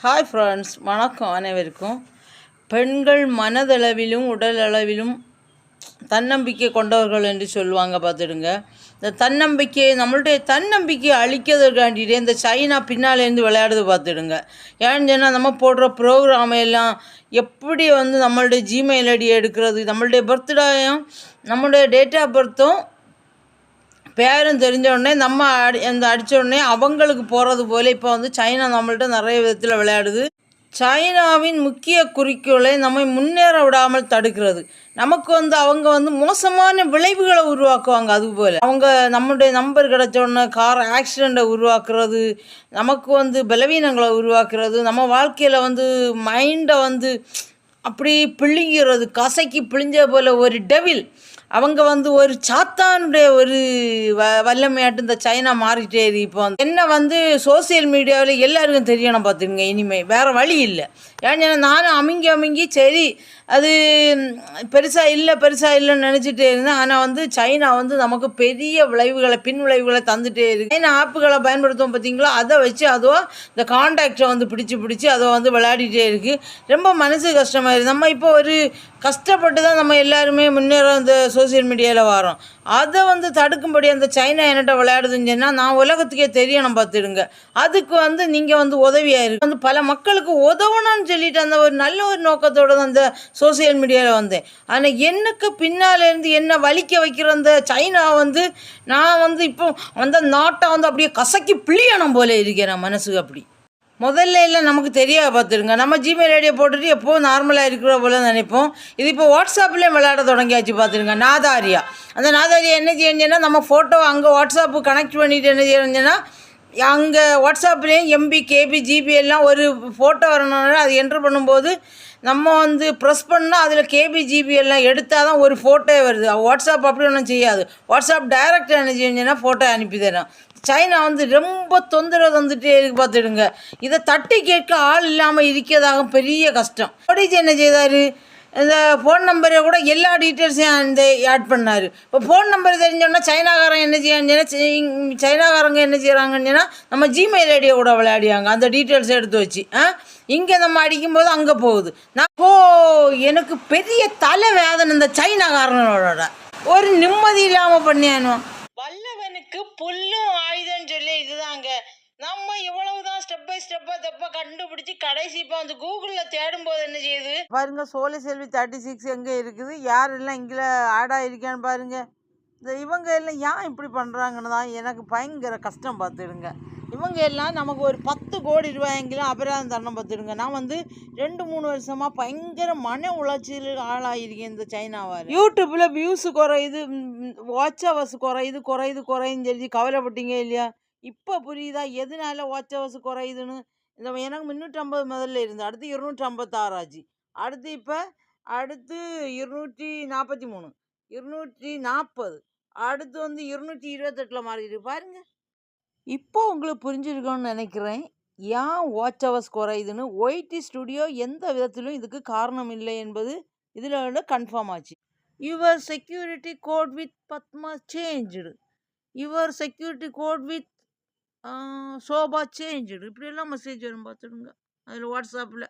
Hi friends, வணக்கம் அனைவருக்கும். பெண்கள் மனதளவிலும் உடல் அளவிலும் தன்னம்பிக்கை கொண்டவர்கள் என்று சொல்லுவாங்க. பார்த்துடுங்க, இந்த நம்மளுடைய தன்னம்பிக்கையை அழிக்கிறதுக்காண்டிட்டே இந்த சைனா பின்னாலேருந்து விளையாடுது. பார்த்துடுங்க, ஏன்னு சொன்னால் நம்ம போடுற ப்ரோக்ராம் எல்லாம் எப்படி நம்மளுடைய ஜிமெயில் ஐடி எடுக்கிறது, நம்மளுடைய பர்த்டேயும் நம்மளுடைய டேட் ஆஃப் பர்த்தும் பேரும் தெரிஞ்ச உடனே நம்ம அடித்த உடனே அவங்களுக்கு போகிறது போல் இப்போ சைனா நம்மள்ட்ட நிறைய விதத்தில் விளையாடுது. சைனாவின் முக்கிய குறிக்கோளை நம்மை முன்னேற விடாமல் தடுக்கிறது. நமக்கு அவங்க மோசமான விளைவுகளை உருவாக்குவாங்க. அதுபோல் அவங்க நம்மளுடைய நம்பர் கிடச்ச உடனே கார் ஆக்சிடெண்ட்டை உருவாக்குறது, நமக்கு பலவீனங்களை உருவாக்குறது, நம்ம வாழ்க்கையில் மைண்டை அப்படி பிழிங்கிறது, கசக்கி பிழிஞ்ச போல் ஒரு டெவில். அவங்க ஒரு சாத்தானுடைய ஒரு வல்லமையாட்டு இந்த சைனா மாறிட்டே இருக்கு. இப்போ என்ன சோசியல் மீடியாவில் எல்லாருக்கும் தெரியணும். பார்த்துக்குங்க, இனிமேல் வேறு வழி இல்லை. ஏன்னா நானும் அமுங்கி சரி அது பெருசாக இல்லைன்னு நினச்சிட்டே இருந்தேன். ஆனால் சைனா நமக்கு பெரிய விளைவுகளை பின் விளைவுகளை தந்துகிட்டே இருக்குது. சைனா ஆப்புகளை பயன்படுத்துவோம் பார்த்தீங்களா, அதை வச்சு அதுவும் இந்த கான்டாக்டை பிடிச்சி அதை விளையாடிட்டே இருக்குது. ரொம்ப மனசு கஷ்டமாக இருக்குது. நம்ம இப்போ ஒரு கஷ்டப்பட்டு தான் நம்ம எல்லாருமே முன்னேற இந்த சோசியல் மீடியாவில் வரோம். அதை தடுக்கும்படி அந்த சைனா என்கிட்ட விளையாடுதுன்னு சொன்னால் நான் உலகத்துக்கே தெரியணும். பார்த்துடுங்க, அதுக்கு நீங்கள் உதவியாக இருக்கு. பல மக்களுக்கு உதவணும்னு சொல்லிட்டு அந்த ஒரு நல்ல ஒரு நோக்கத்தோடு தான் அந்த சோசியல் மீடியாவில் வந்தேன். ஆனால் எனக்கு பின்னாலேருந்து என்ன வலிக்க வைக்கிற அந்த சைனா நான் இப்போ அந்த நாட்டை அப்படியே கசக்கி பிழியணும் போல இருக்கிறேன் மனசுக்கு. அப்படி முதல்ல எல்லாம் நமக்கு தெரியாது. பார்த்துருங்க, நம்ம ஜிமெயில் ஐடியை போட்டுட்டு எப்போது நார்மலாக இருக்கிற போல நினைப்போம். இது இப்போ வாட்ஸ்அப்லேயும் விளையாட தொடங்கியாச்சு. பார்த்துருங்க, நாதாரியா. அந்த நாதாரியா என்ன செய்யணுன்னா, நம்ம ஃபோட்டோ அங்கே வாட்ஸ்அப்பு கனெக்ட் பண்ணிவிட்டு என்ன செய்யணுன்னா, அங்கே வாட்ஸ்அப்லேயும் எம்பி கேபி ஜிபி எல்லாம் ஒரு ஃபோட்டோ வரணும்னா அது என்ட்ரு பண்ணும்போது நம்ம ப்ரெஸ் பண்ணால் அதில் கேபி ஜிபி எல்லாம் எடுத்தால் தான் ஒரு ஃபோட்டோ வருது. வாட்ஸ்அப் அப்படி ஒன்றும் செய்யாது. வாட்ஸ்அப் டைரெக்டாக என்ன செஞ்சேன்னா ஃபோட்டோ அனுப்பி தரேன். சைனா ரொம்ப தொந்தரவு தந்துட்டே இருக்கு. பார்த்துடுங்க, இதை தட்டி கேட்க ஆள் இல்லாமல் இருக்கிறதாக பெரிய கஷ்டம். மோடிஜி என்ன செய்தார், இந்த ஃபோன் நம்பரை கூட எல்லா டீட்டெயில்ஸையும் ஆட் பண்ணார். இப்போ ஃபோன் நம்பர் தெரிஞ்சோன்னா சைனாக்காரங்க என்ன செய்யணும்னா, சைனாக்காரங்க என்ன செய்கிறாங்கன்னா நம்ம ஜிமெயில் ஐடியை கூட விளையாடியாங்க அந்த டீட்டெயில்ஸை எடுத்து வச்சு. இங்கே நம்ம அடிக்கும்போது அங்கே போகுது. எனக்கு பெரிய தலை வேதனை இந்த சைனாக்காரனோட ஒரு நிம்மதி இல்லாமல் பண்ணியானோ. வல்லவனுக்கு புல்லும் ஆயுதம் சொல்லி இதுதாங்க. நம்ம இவ்வளவுதான் ஸ்டெப் பை ஸ்டெப்பாக கண்டுபிடிச்சி கடைசி இப்போ கூகுளில் தேடும்போது என்ன செய்யுது பாருங்க, சோலை செல்வி 36 எங்கே இருக்குது, யாரெல்லாம் இங்கே ஆடாக இருக்கான்னு பாருங்க. இந்த இவங்க எல்லாம் ஏன் இப்படி பண்ணுறாங்கன்னு தான் எனக்கு பயங்கர கஷ்டம். பார்த்துடுங்க, இவங்க எல்லாம் நமக்கு ஒரு 10 கோடி ரூபாயெങ്കിലും அபராதம் தரணும். பார்த்துடுங்க, நான் 2-3 வருஷமாக பயங்கர மன உளைச்சலுக்கு ஆளாகிருக்கேன் இந்த சைனாவால். யூடியூப்பில் வியூஸு குறையுது, வாட்ச் ஹவர்ஸ் குறையுதுன்னு சொல்லி கவலைப்பட்டீங்க இல்லையா? இப்போ புரியுதா எதனால வாட்ச் ஹவர்ஸ் குறையுதுன்னு? இந்த எனக்கு 350 முதல்ல இருந்து, அடுத்து 256 ஆச்சு, அடுத்து 243, 240, அடுத்து 228 மாறிடு பாருங்க. இப்போ உங்களுக்கு புரிஞ்சிருக்கோன்னு நினைக்கிறேன் ஏன் வாட்ச் ஹவர்ஸ் குறையுதுன்னு. ஒய்டி ஸ்டுடியோ எந்த விதத்திலும் இதுக்கு காரணம் இல்லை என்பது இதில் கன்ஃபார்ம் ஆச்சு. Your security code with Padma changed, your security code with Shobha changed, இப்படியெல்லாம் மெசேஜ் வரும். பார்த்துடுங்க அதில் வாட்ஸ்அப்பில்.